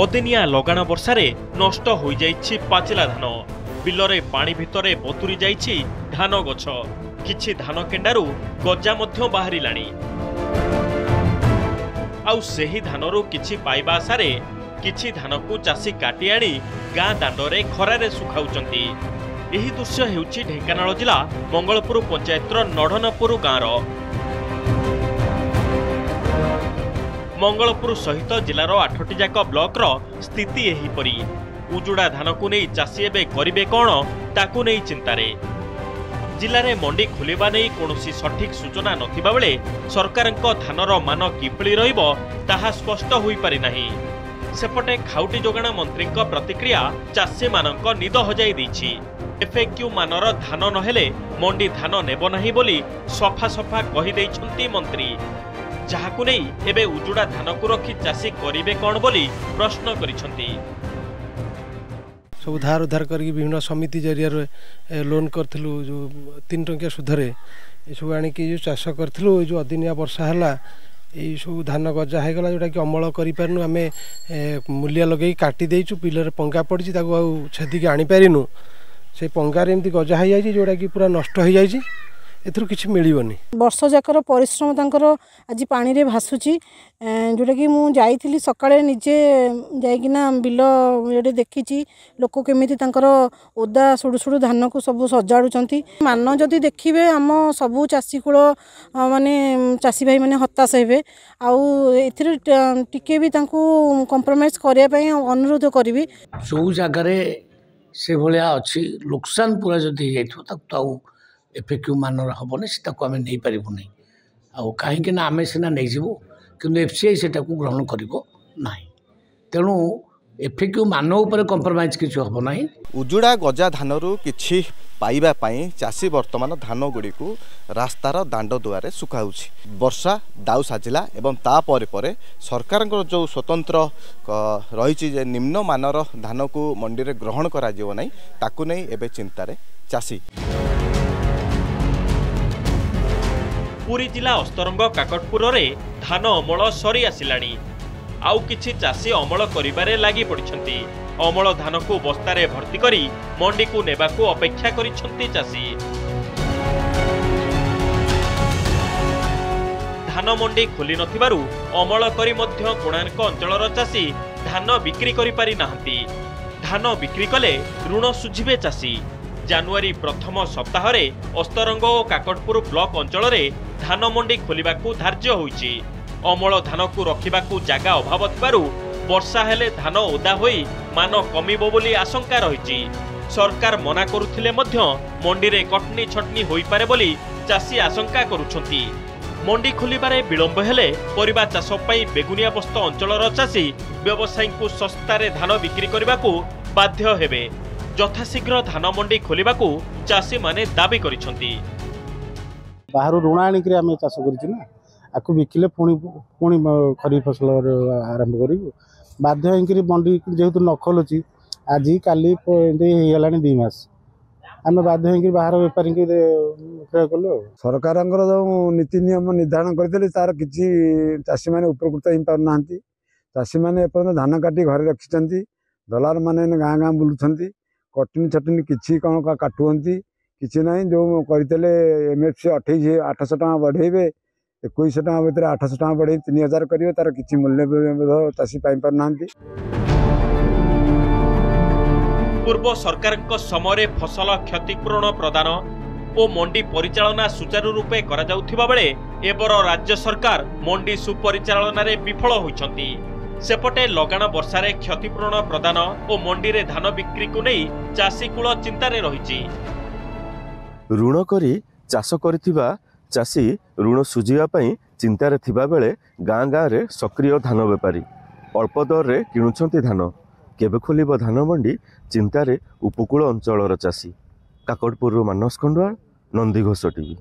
अदिनिया लगाण वर्षारे नष्ट हो जाइछि पाचिला धान। बिलरे पानी भितरे बतुरी जाइछि धान गछ। किछि धान केंडारू गजा मध्य बाहरिलाणी। आउ सेही धानरू किछि पाइबा आशारे किछि धानकू चासी काटी आनी गाँ दांडरे खरारे सुखाउचंती। एही दृश्य हेउछि ढेंकानाल जिला मंगलपुर पंचायतर नढ़नपुर गाँर। मंगलपुर सहित जिलार 8टी जाक ब्लॉकर स्थिति एहीपरी। उजुड़ा धान को नहीं चाषी एबे करिबे कोन ताकू नहीं चिंतारे। जिले में मंडी खोलिबा नहीं कोनोसी सठिक सूचना नथिबा बेले सरकारक धानर मान किपली रहिबो ताहा स्पष्ट होई पारि नाही। सेपटे खाउटी जोगाण मंत्री प्रतिक्रिया चाषी मानक निद हजाई दैछि। एफएक्यू मानर धान नहेले मंडी धान नेबो नाही बोली सफा सफा कहि दैछंती मंत्री। जहाकु नहीं एबे उजुड़ा धान को रखी चाषी करिबे कोन बोली प्रश्न करिसंती। सब धार उधार करके विभिन्न समिति जरिया लोन करथिलु जो 3 टंकिया सुधरे ए सब आनी कि जो चाष करथिलु जो अदिनिया वर्षा हला ए सब धान गजा हे गला जोटा कि अमल करि परनु आमे मूल्य लगेई काटी देइछु। पिलर पंगा पड़छि ताको आ छेदी के आनी पारिनु। से पंगा रे एमती गजा हे जाइछि जोटा कि पूरा नष्ट हे जाइछि। एथुर किछि मिलिबनी। वर्ष जाकर परिश्रम तांकर आज पानी रे भासुची। जोटा कि मु जाइथिली सकाळे निजे जाइकिना बिल एडे देखिछि लोक केमिति तांकर ओदा सुडु सुडु धान को सब सजाडुचंती। मान जदि देखिबे हम सबु चासी कुळ माने चासी भाई माने हताश हेबे। आउ एथिर टिके भी तांको कंप्रोमाइज करिया पई अनुरोध करबी। जो जगह रे से भलिया अछि नुकसान पूरा जदि हेथो ताऊ एफएक्यू मानर हेबनी से आम नहीं पारू नहीं। आउ कहीं आम सीना नहीं जीवु कि एफसीआई से ग्रहण कर तेणु एफएक्यू मान उपर कंप्रोमाइज किसी हम ना। उजुड़ा गजा धानरू किछि पाइबा पाई चाषी वर्तमान धान गुड़ी को रास्तार दांड दुआरे सुखाउछि। वर्षा दाउ साजिला एवं ता परे परे सरकार जो स्वतंत्र रही जे निम्न मानर धान को मंडी रे ग्रहण करा जिवो नै ताकू नै एबे चिंतारे चाषी। पुरी जिला अस्तरंग काकटपुर रे धान अमल सरी आसिलाणी। आउ किछि चाषी अमल करिबारे लागि पड़िछंती। अमल धान को बस्तारे भर्ती करी मंडी को नेबाको अपेक्षा करिछंती चाषी। धान मंडी खोली नथिबारु अमल करी मध्य कोणार्क अंचलर चाषी धान बिक्री करि पारि नाहंती। धान बिक्री कले ऋण सुझिबे चाषी। जानुआरी प्रथम सप्ताह रे अस्तरंग और काकटपुर ब्लॉक अंचल रे धान मंडी खोलिबाकू धार्य होईछि। अमल धान को रखिबाकू जागा अभाव थिबारु वर्षा हेले धान ओदा होई मान कमिबो बोली आशंका रहिछि। सरकार मना करुथिले मध्य मंडी रे कटनी छटनी होई पारे बोली चाषी आशंका करुछंती। मंडी खोलिबारे विलंब हेले परिबा चाष पई बेगुनिया बस्त अंचलर चाषी व्यवसायी को सस्तारे धान बिक्री करबाकू बाध्य हेबे। यथाशीघ्र धान मंडी खोलिबाकू चाषी माने दाबी करिसंती। बाहर ऋण आनिक आम चाष कर आपको बिकिले पुणी पुणी खरीफ फसल आरंभ कर बाध्य हो मंडी जेहेतु न खोलुची आज काली होगा 2 मास आम बाध्य हो बाहर बेपारी क्रय कलु। सरकार जो नीति नियम निर्धारण करते तार किसी चाषी मैंने उपकृत हो पारना। चाषी मैंने धान काटी घरे रखिंट दलार मैंने गाँ गाँ बुलूं कटनी छटनी किसी कौन काटुंट किसी ना जो करते एमएफसी 800 टका बढ़ेबे 2100 टका भितर 800 टका बढ़े 3000 करेंगे तार किसी मूल्य चाषी पाई ना। पूर्व सरकार समय फसल क्षतिपूरण प्रदान और मंडी परिचालना सुचारू रूपे करा जाउथिबा बेले एबर राज्य सरकार मंडी सुपरिचालना रे विफल होइछंती। सेपटे लगाण वर्षा रे क्षतिपूरण प्रदान और मंडी रे धान बिक्री को नहीं चाषी कूल चिंतार रही। ऋण करी चाष करथिबा चाषी ऋण सुझिबा पई चिंतार थिबा बेले गाँ गाँ रे सक्रिय धान बेपारी अल्प दर रे किणुछंती धान। केबे खोलिबो धान मंडी चिंतारे उपकूल अंचलर चाषी। काकटपुर मानस खंडवाल, नंदीघोष टीवी।